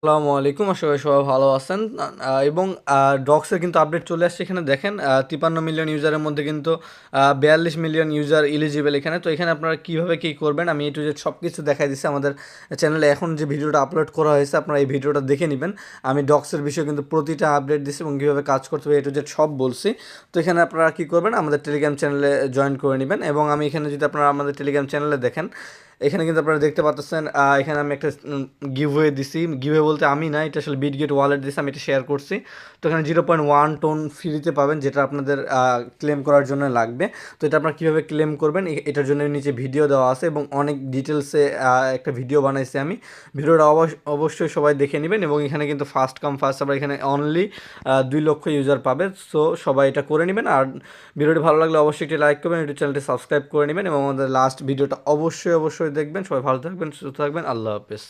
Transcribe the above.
আসসালামু আলাইকুম। আশা করি সবাই ভালো আছেন। এবং ডক্সের কিন্তু আপডেট চলে আসছে। এখানে দেখেন ৫৩ মিলিয়ন ইউজারের মধ্যে কিন্তু ৪২ মিলিয়ন ইউজার এলিজিবল এখানে। তো এখানে আপনারা কীভাবে কী করবেন আমি A to Z সব কিছু দেখাই দিচ্ছি। আমাদের চ্যানেলে এখন যে ভিডিওটা আপলোড করা হয়েছে আপনারা এই ভিডিওটা দেখে নেবেন। আমি ডক্সের বিষয়ে কিন্তু প্রতিটা আপডেট দিচ্ছি এবং কীভাবে কাজ করতে হবে A to Z সব বলছি। তো এখানে আপনারা কী করবেন, আমাদের টেলিগ্রাম চ্যানেলে জয়েন করে নেবেন। এবং আমি এখানে যদি আপনারা আমাদের টেলিগ্রাম চ্যানেলে দেখেন, এখানে কিন্তু আপনারা দেখতে পাচ্ছেন এখানে আমি একটা গিভওয়ে দিছি। গিভওয়ে বলতে আমি না, এটা আসলে বিটগেট ওয়ালেট দিছি, আমি এটা শেয়ার করছি। তো এখানে 0.1 টোন ফ্রিতে পাবেন, যেটা আপনাদের ক্লেম করার জন্য লাগবে। তো এটা আপনারা কীভাবে ক্লেম করবেন এটার জন্য নিচে ভিডিও দেওয়া আছে এবং অনেক ডিটেলসে একটা ভিডিও বানাইছি আমি। ভিডিওটা অবশ্যই সবাই দেখে নেবেন। এবং এখানে কিন্তু ফার্স্ট কাম ফার্স্ট সার্ভ, এখানে অনলি 2 লক্ষ ইউজার পাবে। সো সবাই এটা করে নেবেন। আর ভিডিওটি ভালো লাগলে অবশ্যই একটি লাইক করবেন, ইউটিউব চ্যানেলটি সাবস্ক্রাইব করে নেবেন এবং আমাদের লাস্ট ভিডিওটা অবশ্যই দেখবেন। সবাই ভালো থাকবেন, সুস্থ থাকবেন। আল্লাহ হাফেজ।